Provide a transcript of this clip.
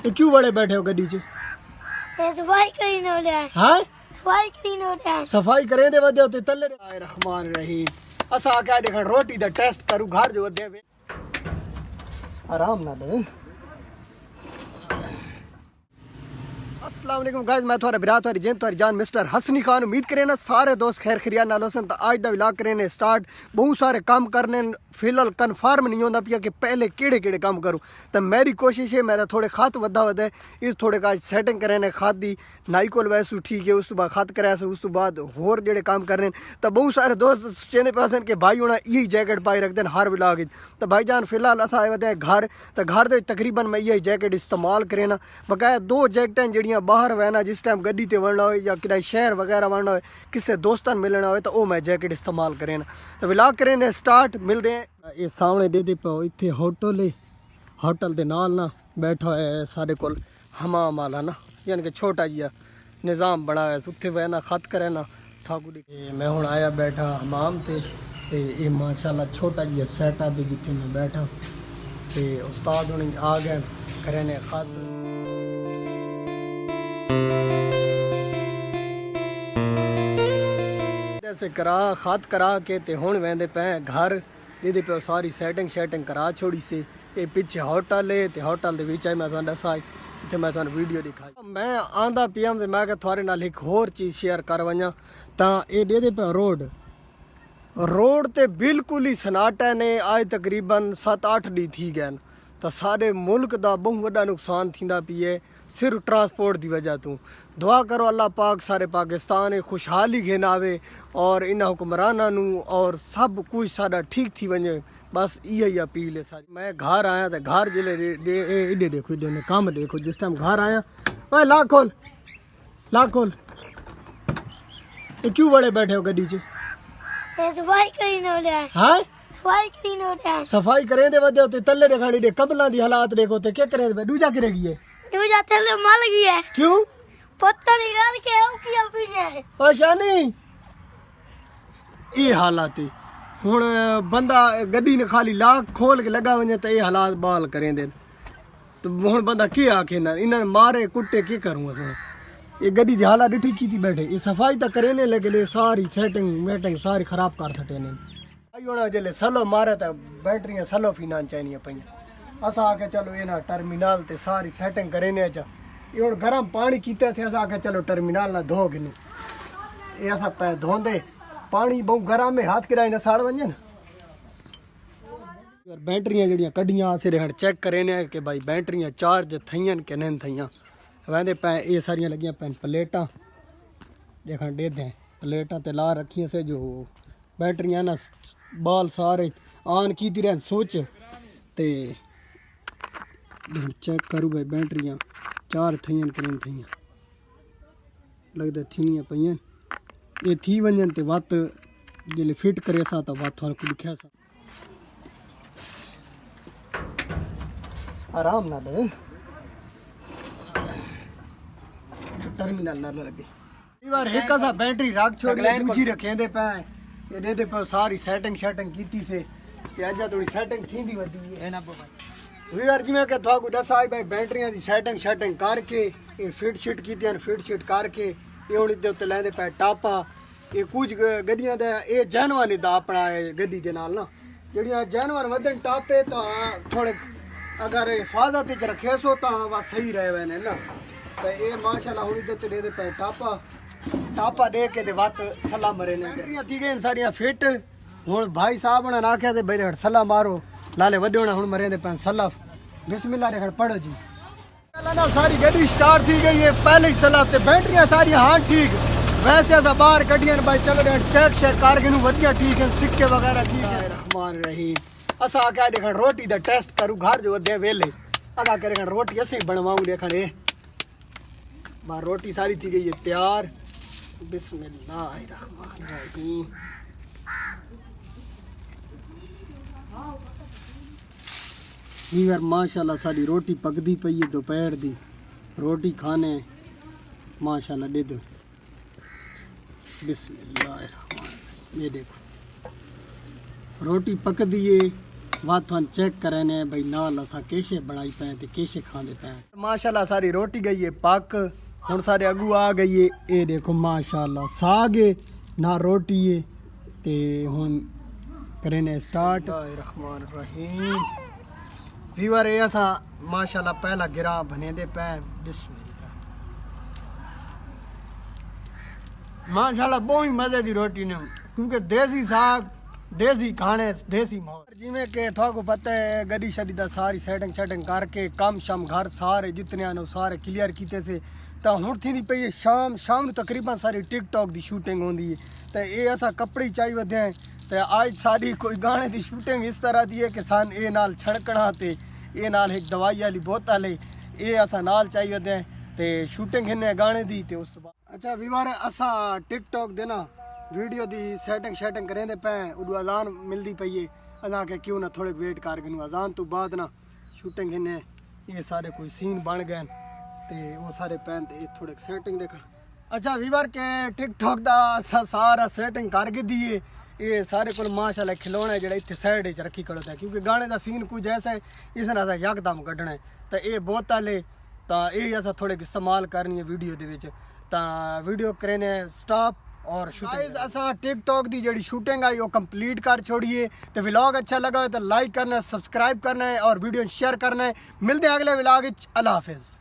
ये क्यों बड़े बैठे हो गड्डी च? सफाई करी न लिया हां सफाई करी न लिया सफाई करे दे वदे होते तल्ले रहमान रहीम असा क्या देख रोटी दा टेस्ट करू घर जो वदे आराम नाल। अस्सलाम वालेकुम गाइस, मैं थोड़ा बिरा थोड़ी जिन थोड़ी जान मिस्टर हसनी खान। उम्मीद करें ना सारे दोस्त खैर खरिया नाल होसन। तो आज दा व्लॉग करें ने स्टार्ट। बहुत सारे काम करने फिलहाल कन्फर्म नहीं होता पिया कि पहले केड़े केड़े काम करूँ। तो मेरी कोशिश है मेरा थोड़े खत वधा वधे इस थोड़े का सैटिंग करें ने खाद दी नाई कोल वैसू ठीक है उस बाद खत कराया उस बाद होर जेड़े काम करने। तो बहुत सारे दोस्त चेंदे पे कि भाई होना यही जैकेट पाई रखते हैं हर व्लॉग। तो भाई जान फिलहाल अस आए वधे घर। तो घर दे तकरीबन मैं यही जैकेट इस्तेमाल करें ना। बकाया दो जैकेटें जड़ियाँ बाहर वहना जिस टाइम गड्डी ते वड़ना हो या कि शहर वगैरह वड़ना हो किसी दोस्तों मिलना हो तो वो मैं जैकेट इस्तेमाल करें ना। तो व्लॉग करें ने स्टार्ट मिलते हैं। ये सामने दे पे इतने होटल है। होटल के नाल ना बैठा है सारे को हमाम वाला ना यानी कि छोटा जिहा निज़ाम बना है उत्थे वहना खत करे ना थाकू। मैं हूँ आया बैठा हमाम ते ये माशाल्लाह छोटा जिहा सेटअप भी जिथे मैं बैठा ते उस्ताद हूँ आ गए करे ने खत। ऐसे करा खत करा के ते हुण वेंदे पे घर दीदी पे सारी सेटिंग शेटिंग करा छोड़ी से। ये पीछे होटल है ते होटल दे विच मैं तुहानू दसा इत्थे मैं तुहानू वीडियो दिखाई। मैं आंदा पीएम से मैं कि थोड़े नाल एक होर चीज़ शेयर कर वञा। तां ये दे पे रोड ते बिल्कुल ही सनाटा ने आज तकरीबन 7-8 डी थी गए। तो सारे मुल्क का बहुत वड्डा नुकसान थींदा पिए सिर्फ ट्रांसपोर्ट की वजह तो। दुआ करो अल्लाह पाक सारे पाकिस्तान खुशहाली घेन आवे और इन हुक्मराना और सब कुछ सारा ठीक थी वजे। बस यही अपील है सारी। मैं घर आया तो घर जिले इडे देखो इडे काम देखो जिस टाइम घर आया भाई ला खोल ये क्यों बड़े बैठे हो गड्डी च? सफाई करी न लिया हां सफाई करी न लिया सफाई करे दे वदे होते तल्ले रे खाड़ी दे कबला दी हालात देखो ते क्या करे दूजा करेगी है तू जाते ले मल गया क्यों पता नहीं रात के हो किया पीछे अच्छा नहीं ये हालात हुण बंदा गड्डी ने खाली लाख खोल के लगा वने तो ये हालात बाल करें दे। तो हुण बंदा क्या आखे ना इन्हें मारे कुट्टे की करूँ असं। ये गड्डी की हालत डिठी की थी बैठे ये सफाई तो करेने लगे सारी सेटिंग मेटिंग सारी खराब कर छटे ने। भाई होना जल्ले सलो मारे तो बैटरियां सलो फिना चाहिए पे अस आके चलो ये ना टर्मिनल ते सारी सेटिंग करेने चा ये हुण गर्म पानी कीते थे अस आके चलो टर्मिनल ना धो गिन ये अस पै धोंदे पानी बहुत गर्म में हाथ किराए ना साड़ वजे ना। बैटरियां जड़ियां कड्डियां सिरे हट चेक करेने कि भाई बैटरियां चार्ज थईयन कि नहीं थईयां वेंदे पे ये सारियां लगियां पैन प्लेटां देखा दे दें प्लेटां ते ला रखियां से जो बैटरियां ना बाल सारे ऑन की रहन सोच ते चेक करूँ भाई बैटरियां चार थईयन कि नहीं थईयां लगता थीनियां पईयन ये थी वजन ते वत जिले फिट करे सा तो वत थाने को दिखा सा आराम ना ले टर्मिनल ना लगे कई बार एक सा बैटरी रख छोड़ी दूजी रखे दे पे ये दे पे सारी सेटिंग शेटिंग कीती से कि अजा थोड़ी सेटिंग थींदी वधी है ना भाई यार जिवें कि थाकू दसा भाई बैटरियां दी सेटिंग शेटिंग करके ये फिट शिट कीतियां फिट शिट करके ये हुण इदे उत्ते लैंदे पे टापा। ये कुछ गड्डियां दा ये जानवर दा अपना गड्डी दे नाल ना जड़ियां जानवर वधन टापे तो थोड़े अगर हिफाजत च रखे सो तो बस सही रहे वने ना। तो ये माशाल्लाह हुण इदे उत्ते दे पे टापा दे के दे वत सला मरे ने बैटरियां थी गई सारियां फिट। हुण भाई साहब ने आख्या ते भाई सला मारो लाले वड्योना हुण मरे दे पे सला बिस्मिल्लाह रे पढ़ो जी ना सारी गड्डी स्टार्ट थी गई है पहले ही सला ते बैटरियां सारी हाँ ठीक वैसे तो बाहर कटियन भाई चलो चेक शेक करके वधिया ठीक है सिक्के वगैरह ठीक है। रहमान रहीम असा क्या देख रोटी दा टेस्ट करूँ घर जो दे वेले अदा करे रोटी असें बनवाऊँ देखने बार रोटी सारी थी गई है तैयार। बिस्मिल्लाहिर्रहमानिर्रहीम यार माशाल्लाह सारी रोटी पकदी पई है दोपहर दी रोटी खाने माशाल्लाह दे दो। बिस्मिल्लाहिर्रहमानिर्रहीम ये देखो रोटी पकदी है वहाँ तुम चेक करे ने भाई नाल असा केशे बनाई पे ते केशे खांदे पे माशाल्लाह सारी रोटी गई है पक हुन सारे अगू आ गई है ये देखो माशाल्लाह साग है ना रोटी है ते हुन करे ने स्टार्ट रहमान रहीम वीवर ये असा माशाल्लाह पहला गिरा बने दे पे बिस्मिल्लाह माशाल्लाह बहुत मजे दी रोटी ने क्योंकि देसी साग देसी खाने देसी माहौल जिमें कि थोको पता है गड्डी शड्डी दा सारी सेटिंग करके कम शम घर सारे जितने ने सारे क्लियर कीते से तो हुण थी पई है शाम तकरीबन सारी टिकटॉक दी शूटिंग होंदी है तो ये असा कपड़े चाहिए वधे हैं तो आज साड़ी कोई गाने दी शूटिंग इस तरह दी है कि सान ए नाल छड़कना ते ए नाल एक दवाई वाली बोतल है ये असा नाल चाहिए वधे हैं ते शूटिंग हिन्ने गाने दी ते उस तो बाद अच्छा विवार असा टिकटॉक दे ना वीडियो दी सेटिंग करें पे उदू अजान मिलती पई है अदा के क्यों ना थोड़े वेट कर गए अजान तो बाद ना शूटिंग हिन्ने ये सारे कोई सीन बन गए ते वो सारे पैन ते थोड़े सेटिंग देखा अच्छा वीवर के टिकटॉक दा सारा सेटिंग कर के दिए ये सारे को माशाल्लाह खिलौने जेड़ा इत्थे साइड च रखी खड़ोता है क्योंकि गाने दा सीन कुछ ऐसा है इस ना यकदम कड्ढना है तो ये बोतल है तो ये असा थोड़े इस्तेमाल करनी है वीडियो दे विच तो वीडियो करने स्टॉप और शूटिंग असा टिकटॉक दी जड़ी शूटिंग आई वो कंप्लीट कर छोड़िए तो व्लॉग अच्छा लगा हो तो लाइक करना है सब्सक्राइब करना है और वीडियो शेयर करना है मिलते हैं अगले व्लॉग अल्लाह हाफिज़।